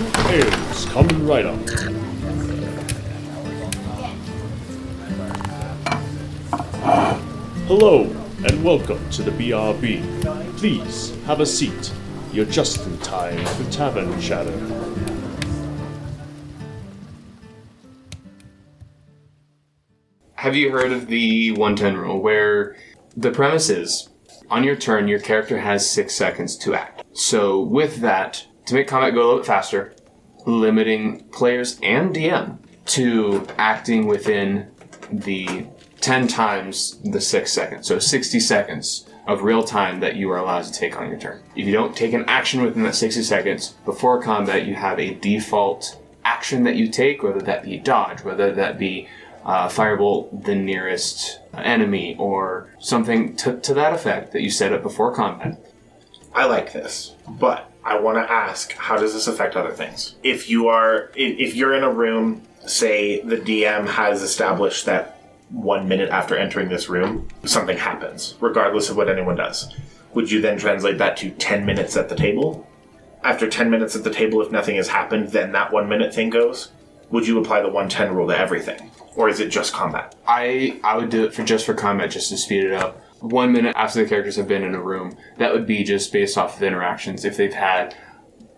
Ales coming right up. Hello, and welcome to the BRB. Please, have a seat. You're just in time for Tavern chatter. Have you heard of the 110 rule, where the premise is, on your turn, your character has 6 seconds to act. So with that, to make combat go a little bit faster, limiting players and DM to acting within the 10 times the 6 seconds. So 60 seconds of real time that you are allowed to take on your turn. If you don't take an action within that 60 seconds, before combat you have a default action that you take, whether that be dodge, whether that be firebolt the nearest enemy, or something to that effect that you set up before combat. I like this, but I want to ask, how does this affect other things? If you're in a room, say the DM has established that 1 minute after entering this room, something happens, regardless of what anyone does. Would you then translate that to 10 minutes at the table? After 10 minutes at the table, if nothing has happened, then that 1 minute thing goes? Would you apply the 110 rule to everything? Or is it just combat? I would do it for combat, just to speed it up. 1 minute after the characters have been in a room, that would be just based off of interactions. If they've had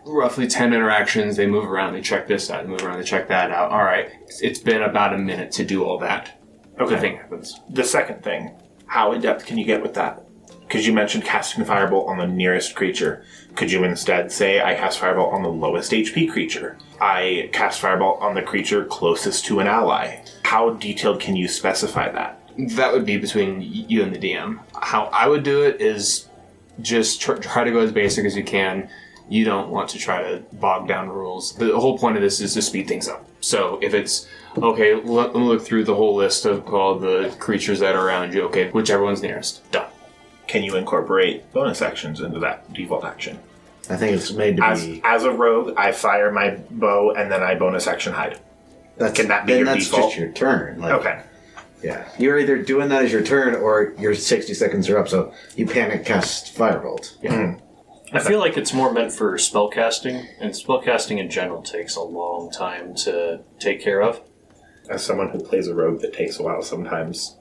roughly 10 interactions, they move around, they check this out, they move around, they check that out. All right, it's been about a minute to do all that. Okay. The thing happens. The second thing, how in-depth can you get with that? Because you mentioned casting Firebolt on the nearest creature. Could you instead say, I cast Firebolt on the lowest HP creature? I cast Firebolt on the creature closest to an ally. How detailed can you specify that? That would be between you and the DM. How I would do it is just try to go as basic as you can. You don't want to try to bog down rules. The whole point of this is to speed things up. So if it's, okay, let me look through the whole list of all the creatures that are around you. Okay, whichever one's nearest. Done. Can you incorporate bonus actions into that default action? I think it's made to be... As a rogue, I fire my bow and then I bonus action hide. Can that be your that's default? just your turn. Like, Okay. Yeah. You're either doing that as your turn or your 60 seconds are up, so you panic cast Firebolt. Yeah. Mm-hmm. I feel like it's more meant for spellcasting, and spellcasting in general takes a long time to take care of. As someone who plays a rogue that takes a while, sometimes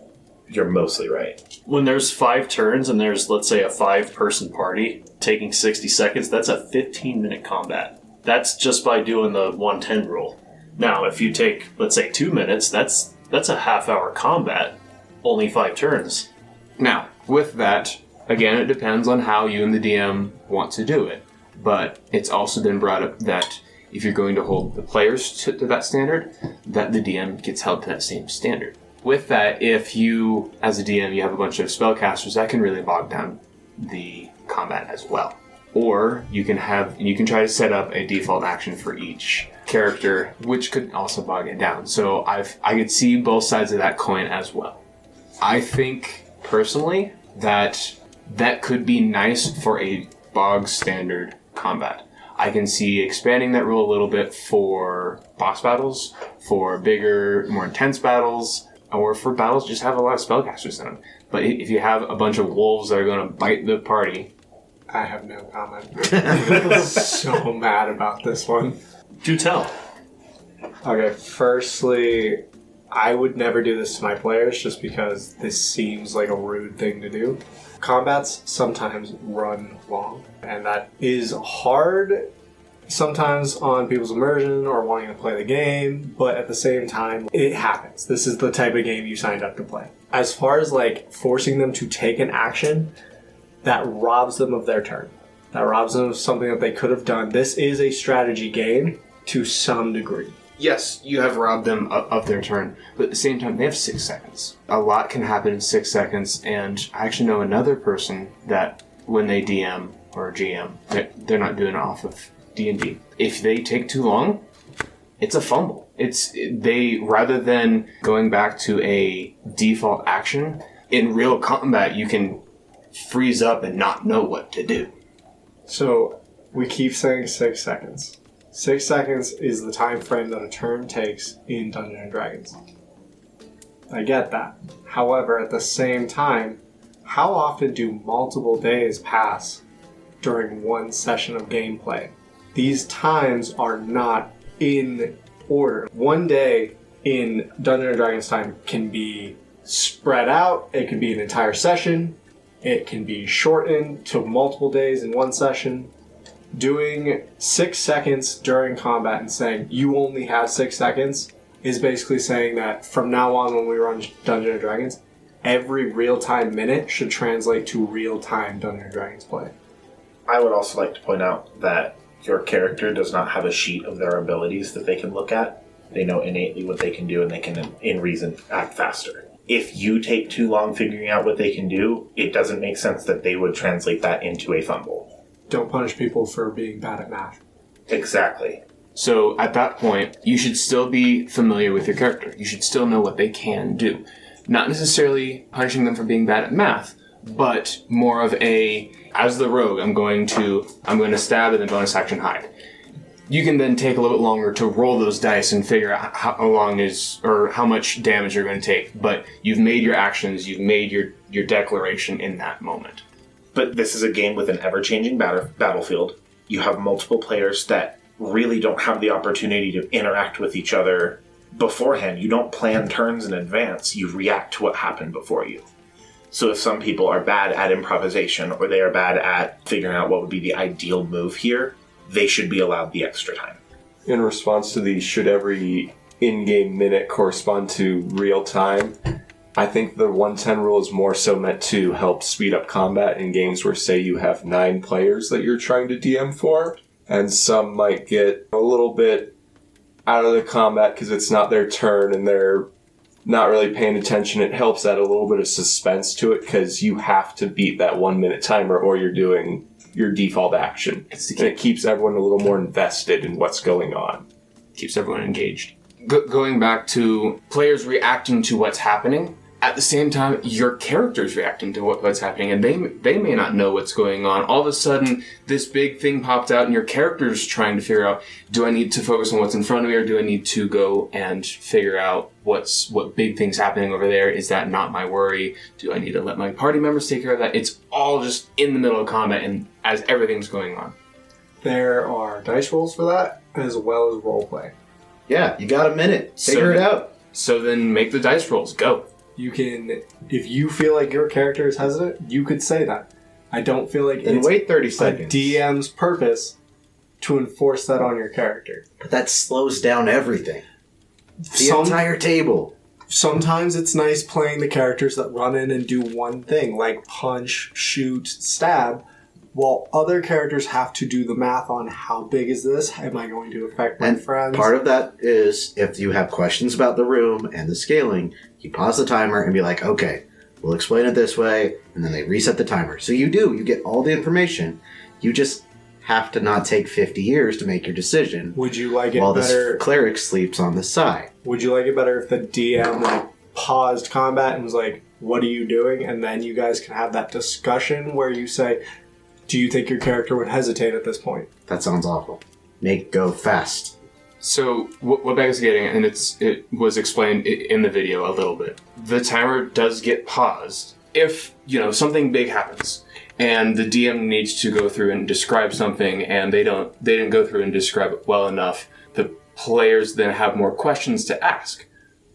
you're mostly right. When there's 5 turns and there's, let's say, a 5-person party taking 60 seconds, that's a 15-minute combat. That's just by doing the 110 rule. Now, if you take, let's say, 2 minutes, that's a half-hour combat, only 5 turns. Now, with that, again, it depends on how you and the DM want to do it. But it's also been brought up that if you're going to hold the players to that standard, that the DM gets held to that same standard. With that, if you, as a DM, you have a bunch of spellcasters, that can really bog down the combat as well. Or you can try to set up a default action for each character, which could also bog it down. So I could see both sides of that coin as well. I think, personally, that could be nice for a bog standard combat. I can see expanding that rule a little bit for boss battles, for bigger, more intense battles, or for battles just have a lot of spellcasters in them. But if you have a bunch of wolves that are going to bite the party... I have no comment. I'm so mad about this one. Do tell. Okay, firstly, I would never do this to my players just because this seems like a rude thing to do. Combats sometimes run long, and that is hard sometimes on people's immersion or wanting to play the game, but at the same time, it happens. This is the type of game you signed up to play. As far as like forcing them to take an action, that robs them of their turn. That robs them of something that they could have done. This is a strategy game to some degree. Yes, you have robbed them of their turn, but at the same time, they have 6 seconds. A lot can happen in 6 seconds, and I actually know another person that when they DM or GM, they're not doing it off of D&D. If they take too long, it's a fumble. They rather than going back to a default action, in real combat, you can freeze up and not know what to do. So, we keep saying 6 seconds. 6 seconds is the time frame that a turn takes in Dungeons & Dragons. I get that. However, at the same time, how often do multiple days pass during one session of gameplay? these times are not in order. One day in Dungeons & Dragons time can be spread out. It can be an entire session. It can be shortened to multiple days in one session. Doing 6 seconds during combat and saying you only have 6 seconds is basically saying that from now on when we run Dungeons & Dragons, every real-time minute should translate to real-time Dungeons & Dragons play. I would also like to point out that your character does not have a sheet of their abilities that they can look at. They know innately what they can do, and they can, in reason, act faster. If you take too long figuring out what they can do, it doesn't make sense that they would translate that into a fumble. Don't punish people for being bad at math. Exactly. So at that point, you should still be familiar with your character. You should still know what they can do. Not necessarily punishing them for being bad at math, but more of a, as the rogue, I'm going to stab and then bonus action hide. You can then take a little bit longer to roll those dice and figure out how much damage you're going to take. But you've made your actions, you've made your declaration in that moment. But this is a game with an ever-changing battlefield. You have multiple players that really don't have the opportunity to interact with each other beforehand. You don't plan turns in advance. You react to what happened before you. So if some people are bad at improvisation or they are bad at figuring out what would be the ideal move here, they should be allowed the extra time. In response to the should every in-game minute correspond to real time, I think the 110 rule is more so meant to help speed up combat in games where, say, you have 9 players that you're trying to DM for, and some might get a little bit out of the combat because it's not their turn and they're not really paying attention. It helps add a little bit of suspense to it because you have to beat that 1 minute timer or you're doing your default action. It keeps everyone a little more invested in what's going on. Keeps everyone engaged. Going back to players reacting to what's happening, at the same time, your character's reacting to what's happening, and they may not know what's going on. All of a sudden, this big thing popped out, and your character's trying to figure out, do I need to focus on what's in front of me, or do I need to go and figure out what big thing's happening over there? Is that not my worry? Do I need to let my party members take care of that? It's all just in the middle of combat, and as everything's going on. There are dice rolls for that, as well as roleplay. Yeah, you got a minute. Figure it out. So then make the dice rolls. Go. You can, if you feel like your character is hesitant, you could say that. I don't feel like Then it's wait 30 a seconds. DM's purpose to enforce that on your character. But that slows down everything. The Some- entire table. Sometimes it's nice playing the characters that run in and do one thing, like punch, shoot, stab, while other characters have to do the math on how big is this? Am I going to affect my friends? Part of that is if you have questions about the room and the scaling, you pause the timer and be like, okay, we'll explain it this way, and then they reset the timer. So you get all the information. You just have to not take 50 years to make your decision. Would you like it while better? this cleric sleeps on the side. Would you like it better if the DM paused combat and was like, "What are you doing?" And then you guys can have that discussion where you say, "Do you think your character would hesitate at this point?" That sounds awful. Make go fast. So what Becca's getting, and it was explained in the video a little bit. The timer does get paused if something big happens, and the DM needs to go through and describe something, and they didn't go through and describe it well enough. The players then have more questions to ask.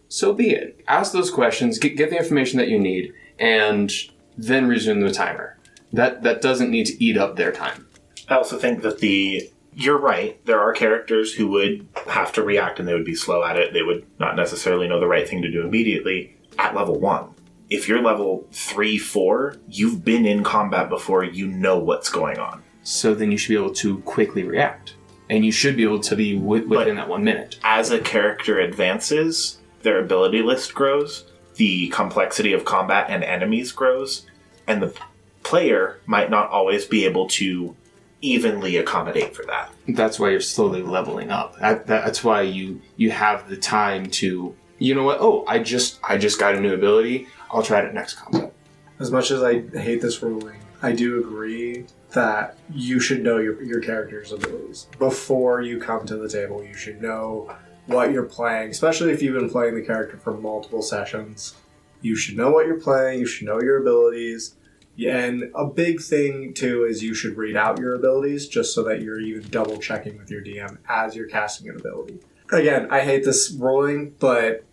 So be it. Ask those questions, get the information that you need, and then resume the timer. That doesn't need to eat up their time. I also think that you're right. There are characters who would have to react and they would be slow at it. They would not necessarily know the right thing to do immediately at level 1. If you're level 3, 4, you've been in combat before, you know what's going on. So then you should be able to quickly react. And you should be able to be within that 1 minute. As a character advances, their ability list grows, the complexity of combat and enemies grows, and the player might not always be able to evenly accommodate for that. That's why you're slowly leveling up. That's why you have the time to, you know what, oh, I just got a new ability, I'll try it next combat. As much as I hate this ruling, I do agree that you should know your character's abilities. Before you come to the table, you should know what you're playing, especially if you've been playing the character for multiple sessions. You should know what you're playing, you should know your abilities, Yeah, and a big thing too is you should read out your abilities just so that you're even double checking with your DM as you're casting an ability. Again, I hate this rolling, but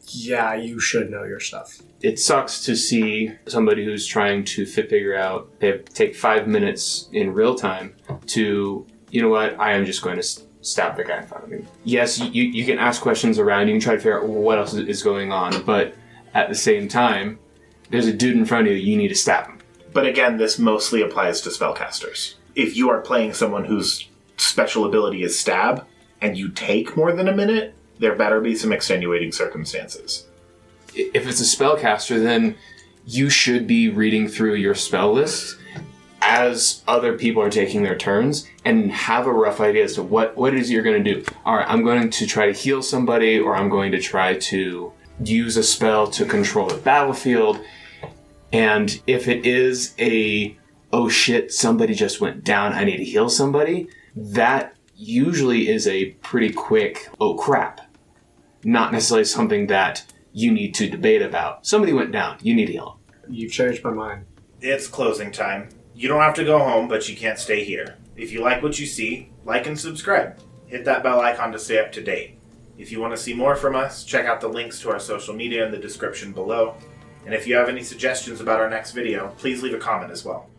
yeah, you should know your stuff. It sucks to see somebody who's trying to figure out, they take 5 minutes in real time to, you know what, I am just going to stab the guy in front of me. Yes, you can ask questions around, you can try to figure out what else is going on, but at the same time, there's a dude in front of you, you need to stab him. But again, this mostly applies to spellcasters. If you are playing someone whose special ability is stab, and you take more than a minute, there better be some extenuating circumstances. If it's a spellcaster, then you should be reading through your spell list as other people are taking their turns and have a rough idea as to what it is you're going to do. All right, I'm going to try to heal somebody, or I'm going to try to use a spell to control the battlefield. And if it is oh shit, somebody just went down, I need to heal somebody, that usually is a pretty quick, oh crap. Not necessarily something that you need to debate about. Somebody went down, you need to heal them. You've changed my mind. It's closing time. You don't have to go home, but you can't stay here. If you like what you see, like and subscribe. Hit that bell icon to stay up to date. If you want to see more from us, check out the links to our social media in the description below. And if you have any suggestions about our next video, please leave a comment as well.